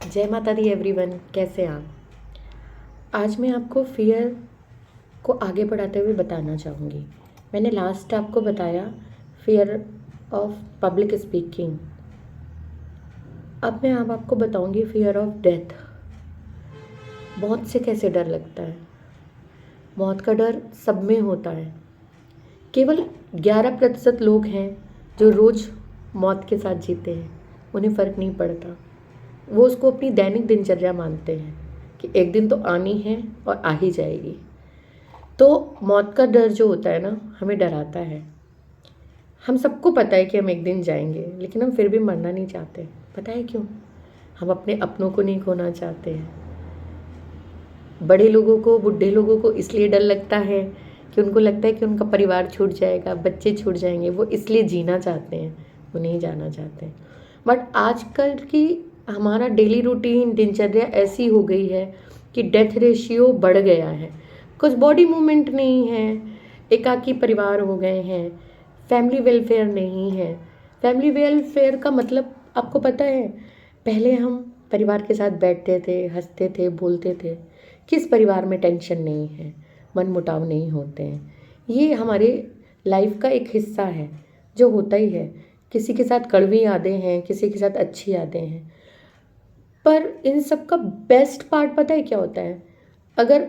जय माता दी एवरीवन, कैसे हैं आप। आज मैं आपको फियर को आगे बढ़ाते हुए बताना चाहूँगी। मैंने लास्ट आपको बताया फियर ऑफ पब्लिक स्पीकिंग। अब मैं आपको बताऊँगी फियर ऑफ डेथ। मौत से कैसे डर लगता है। मौत का डर सब में होता है। केवल 11% लोग हैं जो रोज़ मौत के साथ जीते हैं। उन्हें फ़र्क नहीं पड़ता। वो उसको अपनी दैनिक दिनचर्या मानते हैं कि एक दिन तो आनी है और आ ही जाएगी। तो मौत का डर जो होता है ना, हमें डराता है। हम सबको पता है कि हम एक दिन जाएंगे, लेकिन हम फिर भी मरना नहीं चाहते। पता है क्यों? हम अपने अपनों को नहीं खोना चाहते हैं। बड़े लोगों को, बुढ़े लोगों को इसलिए डर लगता है कि उनको लगता है कि उनका परिवार छूट जाएगा, बच्चे छूट जाएंगे। वो इसलिए जीना चाहते हैं, वो नहीं जाना चाहते। बट आजकल की हमारा डेली रूटीन दिनचर्या ऐसी हो गई है कि डेथ रेशियो बढ़ गया है। कुछ बॉडी मूवमेंट नहीं है, एकाकी परिवार हो गए हैं, फैमिली वेलफेयर नहीं है। फैमिली वेलफेयर का मतलब आपको पता है? पहले हम परिवार के साथ बैठते थे, हंसते थे, बोलते थे। किस परिवार में टेंशन नहीं है, मन मुटाव नहीं होते हैं। ये हमारे लाइफ का एक हिस्सा है जो होता ही है। किसी के साथ कड़वी यादें हैं, किसी के साथ अच्छी यादें हैं। पर इन सब का बेस्ट पार्ट पता है क्या होता है? अगर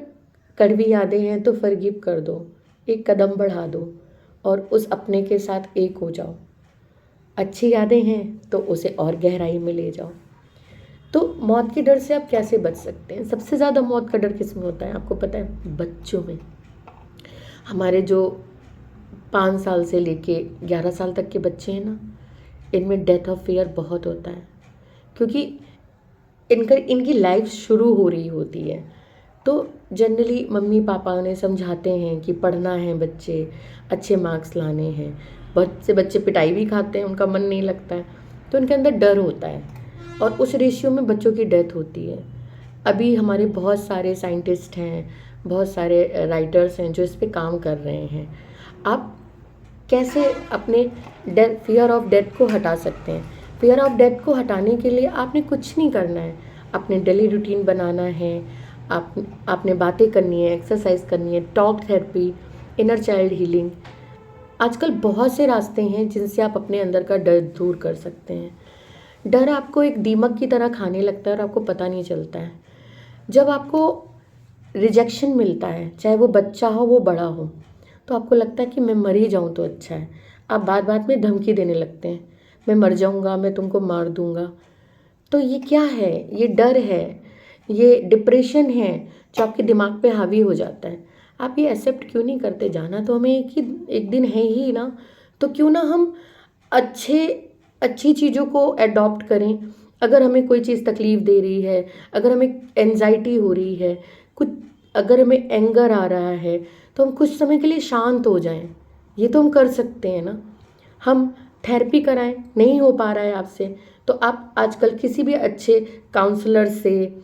कड़वी यादें हैं तो फॉरगिव कर दो, एक कदम बढ़ा दो और उस अपने के साथ एक हो जाओ। अच्छी यादें हैं तो उसे और गहराई में ले जाओ। तो मौत के डर से आप कैसे बच सकते हैं? सबसे ज़्यादा मौत का डर किस में होता है आपको पता है? बच्चों में। हमारे जो 5 साल से लेके 11 साल तक के बच्चे हैं ना, इनमें डेथ ऑफ फियर बहुत होता है। क्योंकि इनकी लाइफ शुरू हो रही होती है। तो जनरली मम्मी पापा उन्हें समझाते हैं कि पढ़ना है, बच्चे अच्छे मार्क्स लाने हैं। बहुत से बच्चे पिटाई भी खाते हैं, उनका मन नहीं लगता है, तो उनके अंदर डर होता है और उस रेशियो में बच्चों की डेथ होती है। अभी हमारे बहुत सारे साइंटिस्ट हैं, बहुत सारे राइटर्स हैं जो इस पे काम कर रहे हैं। आप कैसे अपने फियर ऑफ डेथ को हटा सकते हैं? फियर ऑफ डेथ को हटाने के लिए आपने कुछ नहीं करना है। अपने डेली रूटीन बनाना है, आपने बातें करनी है, एक्सरसाइज करनी है, talk therapy, inner child healing. आजकल बहुत से रास्ते हैं जिनसे आप अपने अंदर का डर दूर कर सकते हैं। डर आपको एक दीमक की तरह खाने लगता है और आपको पता नहीं चलता है। जब आपको रिजेक्शन मिलता है, चाहे वो बच्चा हो वो बड़ा हो, तो आपको लगता है कि मैं मर ही जाऊँ तो अच्छा है। आप बात बात में धमकी देने लगते हैं, मैं मर जाऊँगा, मैं तुमको मार दूँगा। तो ये क्या है? ये डर है, ये डिप्रेशन है जो आपके दिमाग पे हावी हो जाता है। आप ये एक्सेप्ट क्यों नहीं करते? जाना तो हमें एक दिन है ही ना, तो क्यों ना हम अच्छी चीज़ों को अडॉप्ट करें। अगर हमें कोई चीज़ तकलीफ़ दे रही है, अगर हमें एंजाइटी हो रही है, कुछ अगर हमें एंगर आ रहा है, तो हम कुछ समय के लिए शांत हो जाएं। ये तो हम कर सकते हैं ना। हम थेरेपी कराएं, नहीं हो पा रहा है आपसे, तो आप आजकल किसी भी अच्छे काउंसलर से,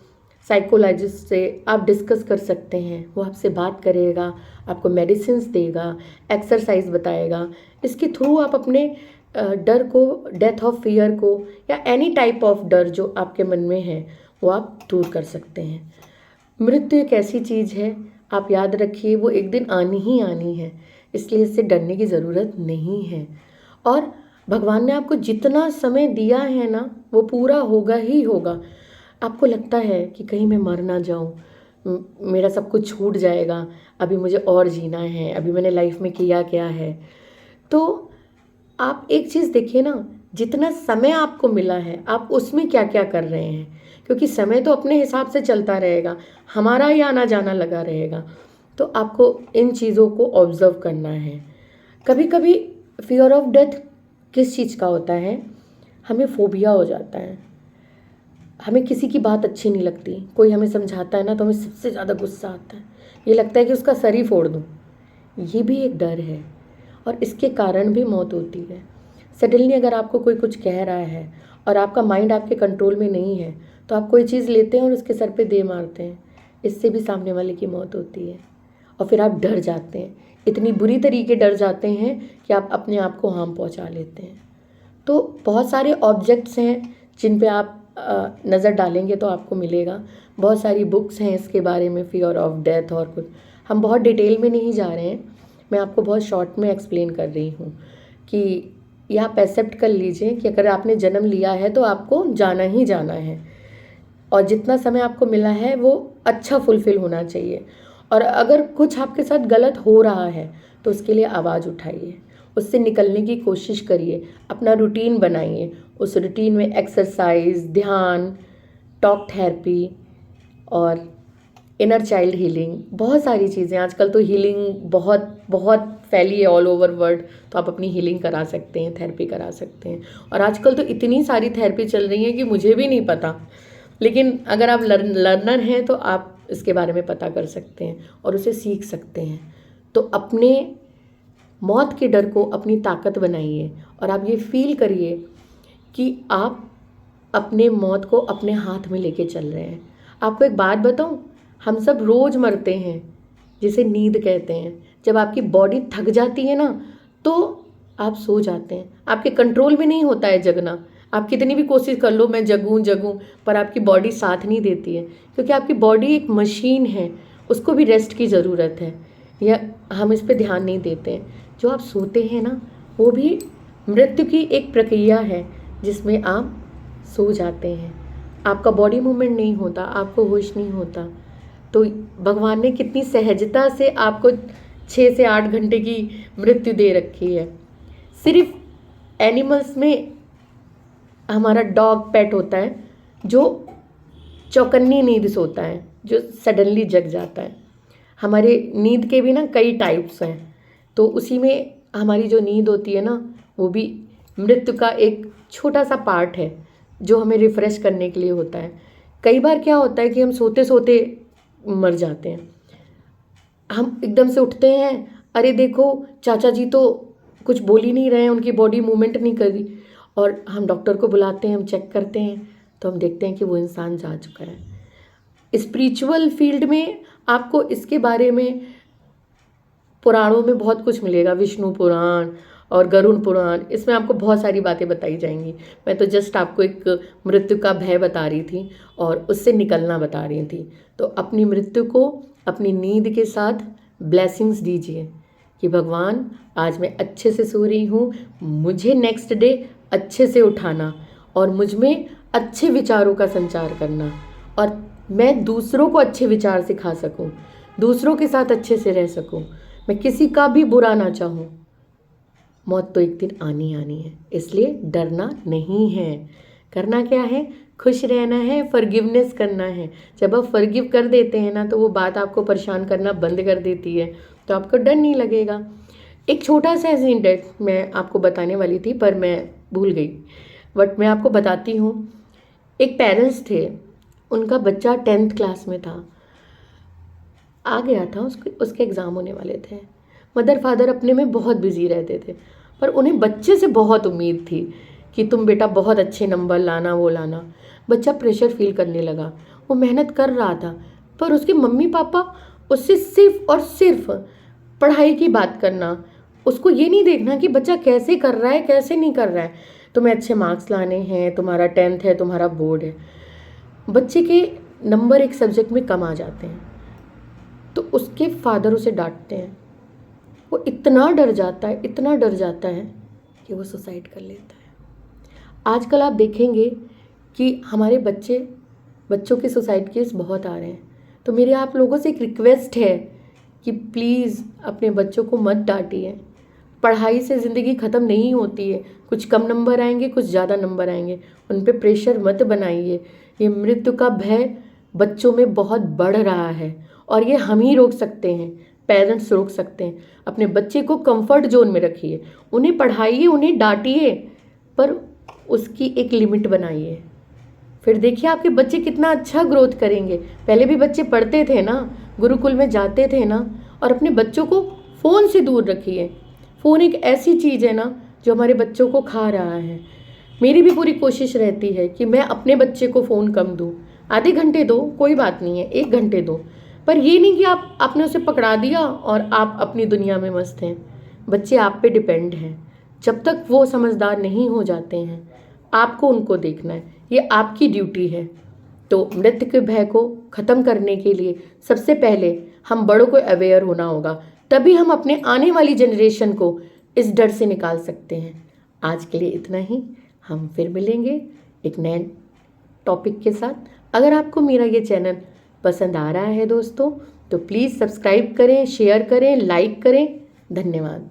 साइकोलॉजिस्ट से आप डिस्कस कर सकते हैं। वो आपसे बात करेगा, आपको मेडिसिन्स देगा, एक्सरसाइज बताएगा। इसके थ्रू आप अपने डर को, डेथ ऑफ फियर को, या एनी टाइप ऑफ डर जो आपके मन में है, वो आप दूर कर सकते हैं। मृत्यु एक ऐसी चीज़ है, आप याद रखिए, वो एक दिन आनी ही आनी है, इसलिए इससे डरने की ज़रूरत नहीं है। और भगवान ने आपको जितना समय दिया है ना, वो पूरा होगा ही होगा। आपको लगता है कि कहीं मैं मर ना जाऊँ, मेरा सब कुछ छूट जाएगा, अभी मुझे और जीना है, अभी मैंने लाइफ में किया क्या है। तो आप एक चीज़ देखिए ना, जितना समय आपको मिला है आप उसमें क्या क्या कर रहे हैं। क्योंकि समय तो अपने हिसाब से चलता रहेगा, हमारा ही आना जाना लगा रहेगा। तो आपको इन चीज़ों को ऑब्जर्व करना है। कभी कभी फियर ऑफ डेथ किस चीज़ का होता है? हमें फोबिया हो जाता है, हमें किसी की बात अच्छी नहीं लगती, कोई हमें समझाता है ना तो हमें सबसे ज़्यादा गुस्सा आता है। ये लगता है कि उसका सर ही फोड़ दूँ। ये भी एक डर है और इसके कारण भी मौत होती है। सडनली अगर आपको कोई कुछ कह रहा है और आपका माइंड आपके कंट्रोल में नहीं है, तो आप कोई चीज़ लेते हैं और उसके सर पे दे मारते हैं। इससे भी सामने वाले की मौत होती है। और फिर आप डर जाते हैं, इतनी बुरी तरीके डर जाते हैं कि आप अपने आप को हार्म पहुंचा लेते हैं। तो बहुत सारे ऑब्जेक्ट्स हैं जिन पे आप नज़र डालेंगे तो आपको मिलेगा। बहुत सारी बुक्स हैं इसके बारे में, फियर ऑफ डेथ और कुछ। हम बहुत डिटेल में नहीं जा रहे हैं, मैं आपको बहुत शॉर्ट में एक्सप्लेन कर रही हूँ कि ये आप एक्सेप्ट कर लीजिए कि अगर आपने जन्म लिया है तो आपको जाना ही जाना है, और जितना समय आपको मिला है वो अच्छा फुलफिल होना चाहिए। और अगर कुछ आपके साथ गलत हो रहा है तो उसके लिए आवाज़ उठाइए, उससे निकलने की कोशिश करिए, अपना रूटीन बनाइए। उस रूटीन में एक्सरसाइज, ध्यान, टॉक थेरेपी और इनर चाइल्ड हीलिंग, बहुत सारी चीज़ें। आजकल तो हीलिंग बहुत बहुत फैली है ऑल ओवर वर्ल्ड, तो आप अपनी हीलिंग करा सकते हैं, थेरेपी करा सकते हैं। और आजकल तो इतनी सारी थेरेपी चल रही है कि मुझे भी नहीं पता, लेकिन अगर आप लर्नर हैं तो आप इसके बारे में पता कर सकते हैं और उसे सीख सकते हैं। तो अपने मौत के डर को अपनी ताकत बनाइए और आप ये फील करिए कि आप अपने मौत को अपने हाथ में लेके चल रहे हैं। आपको एक बात बताऊं, हम सब रोज़ मरते हैं, जिसे नींद कहते हैं। जब आपकी बॉडी थक जाती है ना तो आप सो जाते हैं, आपके कंट्रोल में नहीं होता है जगना। आप कितनी भी कोशिश कर लो मैं जगूं जगूं, पर आपकी बॉडी साथ नहीं देती है, क्योंकि आपकी बॉडी एक मशीन है, उसको भी रेस्ट की ज़रूरत है। या हम इस पे ध्यान नहीं देते हैं। जो आप सोते हैं ना, वो भी मृत्यु की एक प्रक्रिया है जिसमें आप सो जाते हैं। आपका बॉडी मूवमेंट नहीं होता, आपको होश नहीं होता। तो भगवान ने कितनी सहजता से आपको 6 से 8 घंटे की मृत्यु दे रखी है। सिर्फ एनिमल्स में हमारा डॉग पेट होता है जो चौकन्नी नींद सोता है, जो सडनली जग जाता है। हमारे नींद के भी ना कई टाइप्स हैं, तो उसी में हमारी जो नींद होती है ना, वो भी मृत्यु का एक छोटा सा पार्ट है जो हमें रिफ़्रेश करने के लिए होता है। कई बार क्या होता है कि हम सोते सोते मर जाते हैं। हम एकदम से उठते हैं, अरे देखो चाचा जी तो कुछ बोल ही नहीं रहे हैं, उनकी बॉडी मूवमेंट नहीं कर रही, और हम डॉक्टर को बुलाते हैं, हम चेक करते हैं तो हम देखते हैं कि वो इंसान जा चुका है। स्पिरिचुअल फील्ड में आपको इसके बारे में पुराणों में बहुत कुछ मिलेगा, विष्णु पुराण और गरुड़ पुराण, इसमें आपको बहुत सारी बातें बताई जाएंगी। मैं तो जस्ट आपको एक मृत्यु का भय बता रही थी और उससे निकलना बता रही थी। तो अपनी मृत्यु को अपनी नींद के साथ ब्लेसिंग्स दीजिए कि भगवान आज मैं अच्छे से सो रही हूँ, मुझे नेक्स्ट डे अच्छे से उठाना और मुझ में अच्छे विचारों का संचार करना, और मैं दूसरों को अच्छे विचार सिखा सकूं, दूसरों के साथ अच्छे से रह सकूं, मैं किसी का भी बुरा ना चाहूं। मौत तो एक दिन आनी आनी है, इसलिए डरना नहीं है। करना क्या है, खुश रहना है, फॉरगिवनेस करना है। जब आप फॉरगिव कर देते हैं ना तो वो बात आपको परेशान करना बंद कर देती है, तो आपको डर नहीं लगेगा। एक छोटा सा इंसिडेंट मैं आपको बताने वाली थी पर मैं भूल गई, बट मैं आपको बताती हूँ। एक पेरेंट्स थे, उनका बच्चा 10th क्लास में था, आ गया था, उसके एग्ज़ाम होने वाले थे। मदर फादर अपने में बहुत बिजी रहते थे, पर उन्हें बच्चे से बहुत उम्मीद थी कि तुम बेटा बहुत अच्छे नंबर लाना, वो लाना। बच्चा प्रेशर फील करने लगा, वो मेहनत कर रहा था, पर उसके मम्मी पापा उससे सिर्फ और सिर्फ पढ़ाई की बात करना, उसको ये नहीं देखना कि बच्चा कैसे कर रहा है कैसे नहीं कर रहा है। तुम्हें अच्छे मार्क्स लाने हैं, तुम्हारा 10th है, तुम्हारा बोर्ड है। बच्चे के नंबर एक सब्जेक्ट में कम आ जाते हैं तो उसके फादर उसे डांटते हैं। वो इतना डर जाता है, इतना डर जाता है कि वो सुसाइड कर लेता है। आजकल आप देखेंगे कि हमारे बच्चों के सुसाइड केस बहुत आ रहे हैं। तो मेरे आप लोगों से एक रिक्वेस्ट है कि प्लीज़ अपने बच्चों को मत डांटिए। पढ़ाई से ज़िंदगी ख़त्म नहीं होती है, कुछ कम नंबर आएंगे, कुछ ज़्यादा नंबर आएंगे, उन पे प्रेशर मत बनाइए। ये मृत्यु का भय बच्चों में बहुत बढ़ रहा है और ये हम ही रोक सकते हैं, पेरेंट्स रोक सकते हैं। अपने बच्चे को कंफर्ट जोन में रखिए, उन्हें पढ़ाइए, उन्हें डांटिए, पर उसकी एक लिमिट बनाइए। फिर देखिए आपके बच्चे कितना अच्छा ग्रोथ करेंगे। पहले भी बच्चे पढ़ते थे ना, गुरुकुल में जाते थे ना। और अपने बच्चों को फ़ोन से दूर रखिए। फ़ोन एक ऐसी चीज़ है ना जो हमारे बच्चों को खा रहा है। मेरी भी पूरी कोशिश रहती है कि मैं अपने बच्चे को फ़ोन कम दूँ। आधे घंटे दो, कोई बात नहीं है, 1 घंटे दो, पर ये नहीं कि आपने उसे पकड़ा दिया और आप अपनी दुनिया में मस्त हैं। बच्चे आप पे डिपेंड हैं। जब तक वो समझदार नहीं हो जाते हैं, आपको उनको देखना है। ये आपकी ड्यूटी है। तो मृत्यु के भय को ख़त्म करने के लिए सबसे पहले हम बड़ों को अवेयर होना होगा, तभी हम अपने आने वाली जनरेशन को इस डर से निकाल सकते हैं। आज के लिए इतना ही, हम फिर मिलेंगे एक नए टॉपिक के साथ। अगर आपको मेरा ये चैनल पसंद आ रहा है दोस्तों, तो प्लीज़ सब्सक्राइब करें, शेयर करें, लाइक करें। धन्यवाद।